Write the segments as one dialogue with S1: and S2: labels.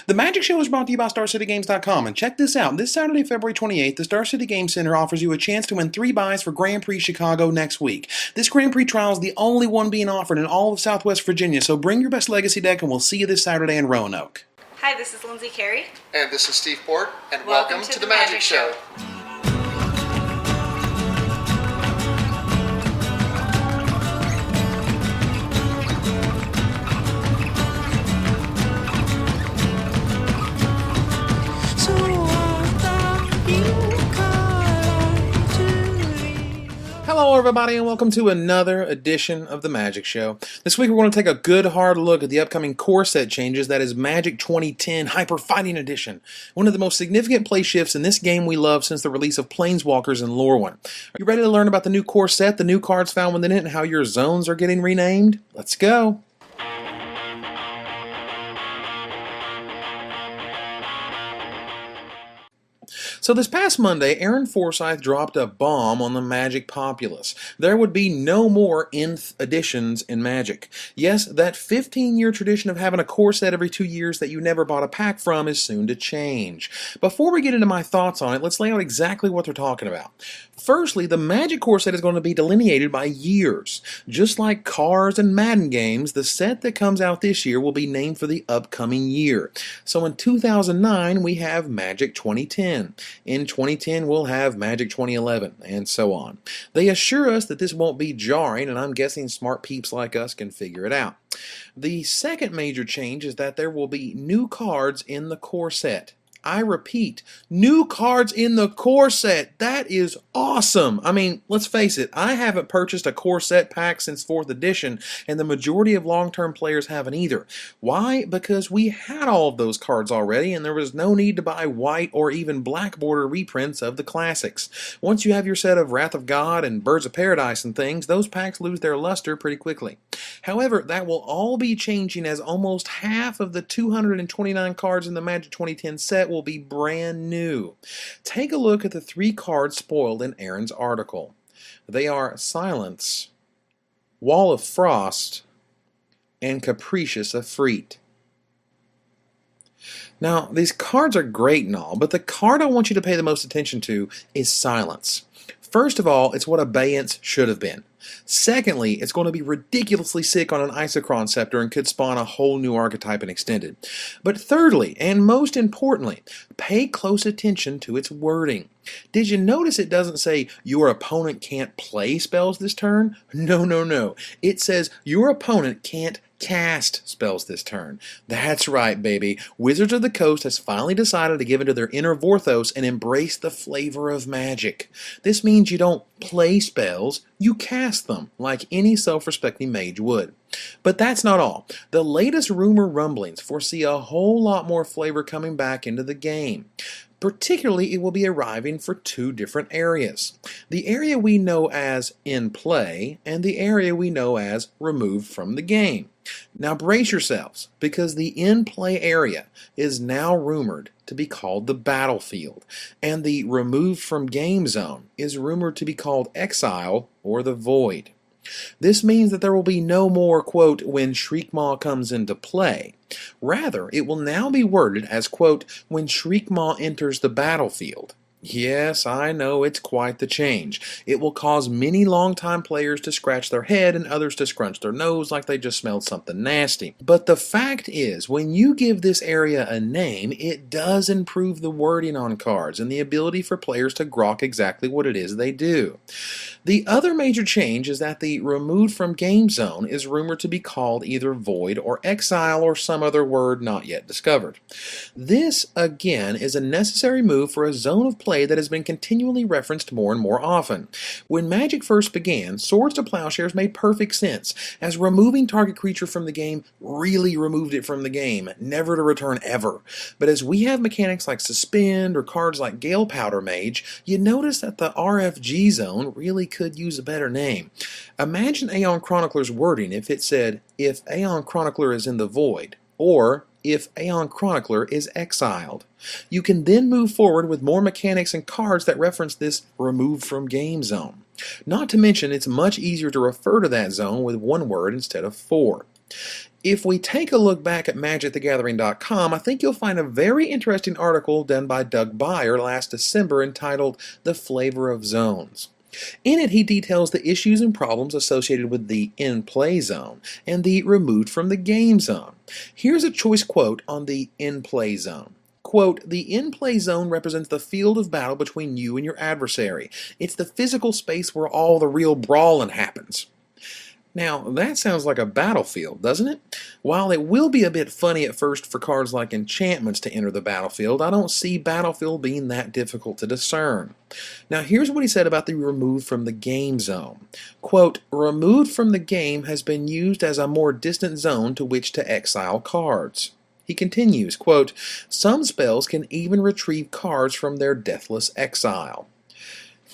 S1: The Magic Show is brought to you by StarCityGames.com, and check this out. This Saturday, February 28th, the Star City Game Center offers you a chance to win 3 buys for Grand Prix Chicago next week. This Grand Prix trial is the only one being offered in all of Southwest Virginia, so bring your best Legacy deck and we'll see you this Saturday in Roanoke.
S2: Hi, this is Lindsay Carey.
S3: And this is Steve Port, and welcome to the Magic Show.
S1: Hello everybody and welcome to another edition of the Magic Show. This week we're going to take a good hard look at the upcoming core set changes, that is Magic 2010 Hyper Fighting Edition. One of the most significant play shifts in this game we love since the release of Planeswalkers and Lorwyn. Are you ready to learn about the new core set, the new cards found within it, and how your zones are getting renamed? Let's go! So this past Monday, Aaron Forsythe dropped a bomb on the Magic populace. There would be no more nth editions in Magic. Yes, that 15-year tradition of having a core set every 2 years that you never bought a pack from is soon to change. Before we get into my thoughts on it, let's lay out exactly what they're talking about. Firstly, the Magic core set is going to be delineated by years. Just like Cars and Madden games, the set that comes out this year will be named for the upcoming year. So in 2009, we have Magic 2010. In 2010, we'll have Magic 2011, and so on. They assure us that this won't be jarring, and I'm guessing smart peeps like us can figure it out. The second major change is that there will be new cards in the core set. I repeat, new cards in the core set. That is awesome. I mean, let's face it, I haven't purchased a core set pack since 4th edition, and the majority of long-term players haven't either. Why? Because we had all of those cards already, and there was no need to buy white or even black border reprints of the classics. Once you have your set of Wrath of God and Birds of Paradise and things, those packs lose their luster pretty quickly. However, that will all be changing, as almost half of the 229 cards in the Magic 2010 set will be brand new. Take a look at the 3 cards spoiled in Aaron's article. They are Silence, Wall of Frost, and Capricious Efreet. Now, these cards are great and all, but the card I want you to pay the most attention to is Silence. First of all, it's what Abeyance should have been. Secondly, it's going to be ridiculously sick on an Isochron Scepter and could spawn a whole new archetype in Extended. But thirdly, and most importantly, pay close attention to its wording. Did you notice it doesn't say your opponent can't play spells this turn? No. It says your opponent can't cast spells this turn. That's right, baby. Wizards of the Coast has finally decided to give into their inner Vorthos and embrace the flavor of Magic. This means you don't play spells, you cast them, like any self-respecting mage would. But that's not all. The latest rumor rumblings foresee a whole lot more flavor coming back into the game. Particularly, it will be arriving for 2 different areas. The area we know as in play, and the area we know as removed from the game. Now brace yourselves, because the in-play area is now rumored to be called the Battlefield, and the removed from game zone is rumored to be called Exile or the Void. This means that there will be no more, quote, when Shriekmaw comes into play. Rather, it will now be worded as, quote, when Shriekmaw enters the battlefield. Yes, I know, it's quite the change. It will cause many longtime players to scratch their head and others to scrunch their nose like they just smelled something nasty. But the fact is, when you give this area a name, it does improve the wording on cards and the ability for players to grok exactly what it is they do. The other major change is that the removed from game zone is rumored to be called either Void or Exile or some other word not yet discovered. This, again, is a necessary move for a zone of play that has been continually referenced more and more often. When Magic first began, Swords to Plowshares made perfect sense, as removing target creature from the game really removed it from the game, never to return ever. But as we have mechanics like Suspend or cards like Gale Powder Mage, you notice that the RFG zone really could use a better name. Imagine Aeon Chronicler's wording if it said, if Aeon Chronicler is in the Void, or if Aeon Chronicler is exiled. You can then move forward with more mechanics and cards that reference this removed from game zone. Not to mention, it's much easier to refer to that zone with one word instead of 4. If we take a look back at MagicTheGathering.com, I think you'll find a very interesting article done by Doug Beyer last December entitled The Flavor of Zones. In it, he details the issues and problems associated with the in-play zone and the removed from the game zone. Here's a choice quote on the in-play zone. Quote, "The in-play zone represents the field of battle between you and your adversary. It's the physical space where all the real brawling happens." Now, that sounds like a battlefield, doesn't it? While it will be a bit funny at first for cards like enchantments to enter the battlefield, I don't see battlefield being that difficult to discern. Now, here's what he said about the removed from the game zone. Quote, "Removed from the game has been used as a more distant zone to which to exile cards." He continues, quote, "Some spells can even retrieve cards from their deathless exile."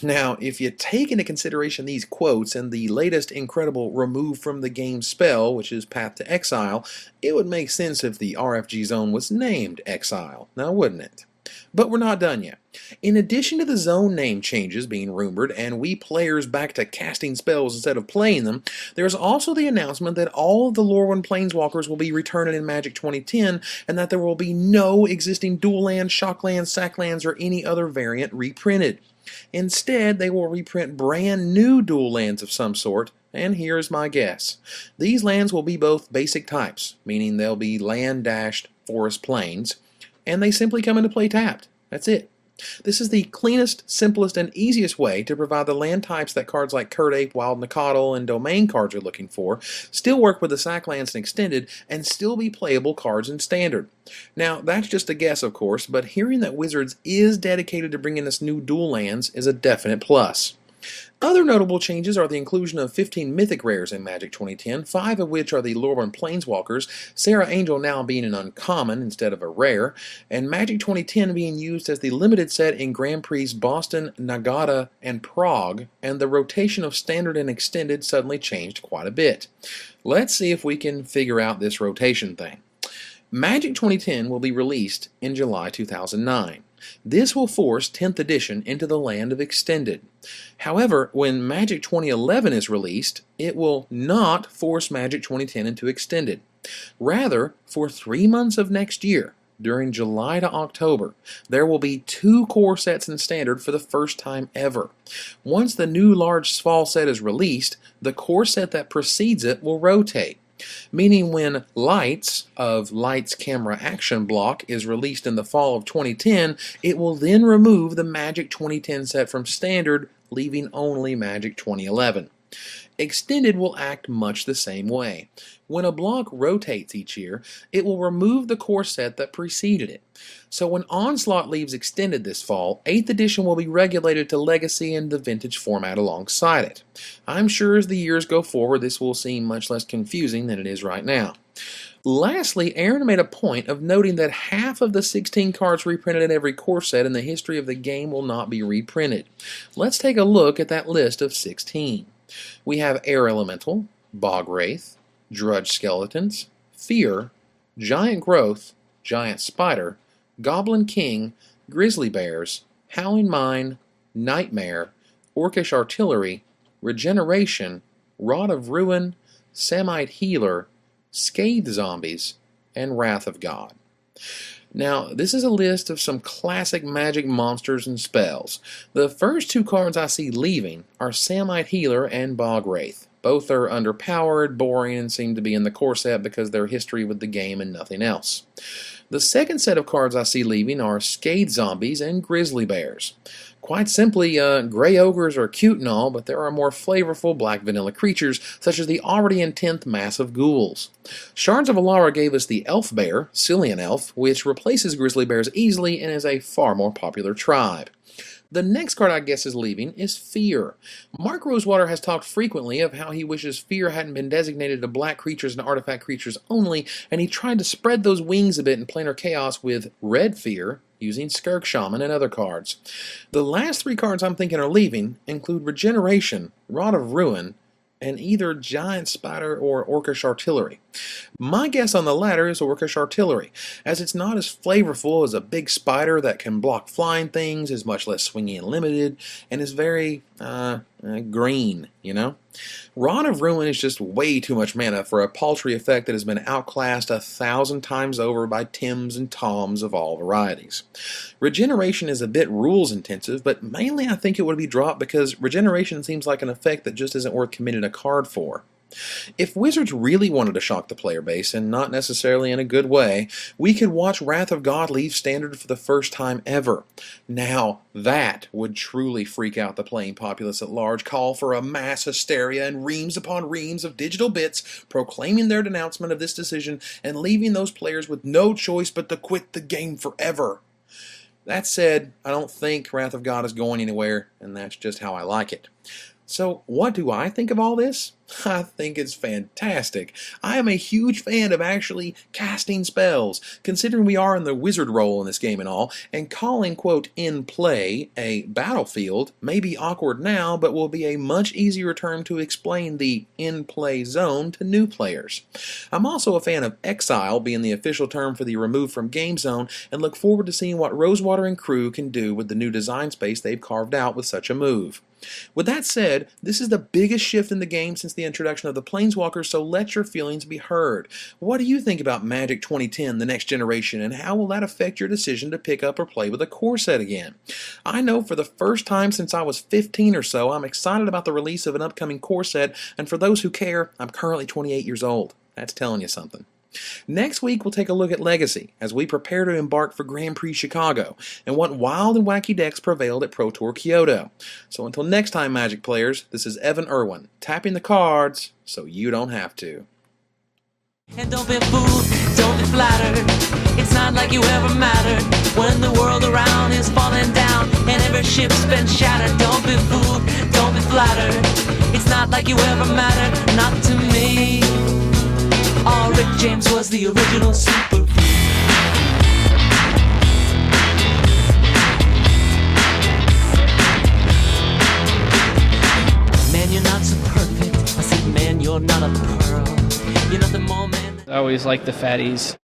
S1: Now, if you take into consideration these quotes and the latest incredible remove from the game spell, which is Path to Exile, it would make sense if the RFG zone was named Exile, now wouldn't it? But we're not done yet. In addition to the zone name changes being rumored and we players back to casting spells instead of playing them, there's also the announcement that all of the Lorwyn Planeswalkers will be returning in Magic 2010 and that there will be no existing dual lands, shock lands, sack lands, or any other variant reprinted. Instead, they will reprint brand new dual lands of some sort, and here's my guess. These lands will be both basic types, meaning they'll be land-forest plains, and they simply come into play tapped. That's it. This is the cleanest, simplest, and easiest way to provide the land types that cards like Kird Ape, Wild Nacatl, and Domain cards are looking for, still work with the sack lands and extended, and still be playable cards in Standard. Now, that's just a guess, of course, but hearing that Wizards is dedicated to bringing us new dual lands is a definite plus. Other notable changes are the inclusion of 15 Mythic Rares in Magic 2010, 5 of which are the Lorwyn Planeswalkers, Sarah Angel now being an uncommon instead of a rare, and Magic 2010 being used as the limited set in Grand Prix Boston, Nagata, and Prague, and the rotation of Standard and Extended suddenly changed quite a bit. Let's see if we can figure out this rotation thing. Magic 2010 will be released in July 2009. This will force 10th edition into the land of Extended. However, when Magic 2011 is released, it will not force Magic 2010 into Extended. Rather, for 3 months of next year, during July to October, there will be 2 core sets in Standard for the first time ever. Once the new large fall set is released, the core set that precedes it will rotate. Meaning when Lights of Lights Camera Action Block is released in the fall of 2010, it will then remove the Magic 2010 set from Standard, leaving only Magic 2011. Extended will act much the same way. When a block rotates each year, it will remove the core set that preceded it. So when Onslaught leaves Extended this fall, 8th edition will be regulated to Legacy and the Vintage format alongside it. I'm sure as the years go forward, this will seem much less confusing than it is right now. Lastly, Aaron made a point of noting that half of the 16 cards reprinted in every core set in the history of the game will not be reprinted. Let's take a look at that list of 16. We have Air Elemental, Bog Wraith, Drudge Skeletons, Fear, Giant Growth, Giant Spider, Goblin King, Grizzly Bears, Howling Mine, Nightmare, Orcish Artillery, Regeneration, Rod of Ruin, Samite Healer, Scathe Zombies, and Wrath of God. Now, this is a list of some classic Magic monsters and spells. The first 2 cards I see leaving are Samite Healer and Bog Wraith. Both are underpowered, boring, and seem to be in the core set because they're history with the game and nothing else. The second set of cards I see leaving are Scathe Zombies and Grizzly Bears. Quite simply, Grey Ogres are cute and all, but there are more flavorful black vanilla creatures, such as the already in 10th Massive Ghouls. Shards of Alara gave us the Elf Bear, Cillian Elf, which replaces Grizzly Bears easily and is a far more popular tribe. The next card I guess is leaving is Fear. Mark Rosewater has talked frequently of how he wishes Fear hadn't been designated to black creatures and artifact creatures only, and he tried to spread those wings a bit in Planar Chaos with Red Fear, using Skirk Shaman and other cards. The last 3 cards I'm thinking are leaving include Regeneration, Rod of Ruin, and either Giant Spider or Orcish Artillery. My guess on the latter is Orcish Artillery, as it's not as flavorful as a big spider that can block flying things, is much less swingy and limited, and is very, green, you know? Rod of Ruin is just way too much mana for a paltry effect that has been outclassed 1,000 times over by Tims and Toms of all varieties. Regeneration is a bit rules intensive, but mainly I think it would be dropped because regeneration seems like an effect that just isn't worth committing a card for. If Wizards really wanted to shock the player base, and not necessarily in a good way, we could watch Wrath of God leave Standard for the first time ever. Now, that would truly freak out the playing populace at large, call for a mass hysteria and reams upon reams of digital bits proclaiming their denouncement of this decision and leaving those players with no choice but to quit the game forever. That said, I don't think Wrath of God is going anywhere, and that's just how I like it. So, what do I think of all this? I think it's fantastic. I am a huge fan of actually casting spells, considering we are in the wizard role in this game and all, and calling, quote, in play a battlefield may be awkward now, but will be a much easier term to explain the in-play zone to new players. I'm also a fan of Exile being the official term for the removed from game zone, and look forward to seeing what Rosewater and crew can do with the new design space they've carved out with such a move. With that said, this is the biggest shift in the game since the introduction of the Planeswalkers, so let your feelings be heard. What do you think about Magic 2010, the next generation, and how will that affect your decision to pick up or play with a core set again? I know for the first time since I was 15 or so, I'm excited about the release of an upcoming core set, and for those who care, I'm currently 28 years old. That's telling you something. Next week, we'll take a look at Legacy as we prepare to embark for Grand Prix Chicago and what wild and wacky decks prevailed at Pro Tour Kyoto. So until next time, Magic players, this is Evan Irwin, tapping the cards so you don't have to.
S2: And don't be fooled, don't be flattered. It's not like you ever mattered when the world around is falling down and every ship's been shattered. Don't be fooled, don't be flattered. It's not like you ever mattered, not to me. Oh, Rick James was the original super. Man, you're not so perfect. I said, man, you're not a pearl. You're nothing more, man.
S4: I always like the fatties.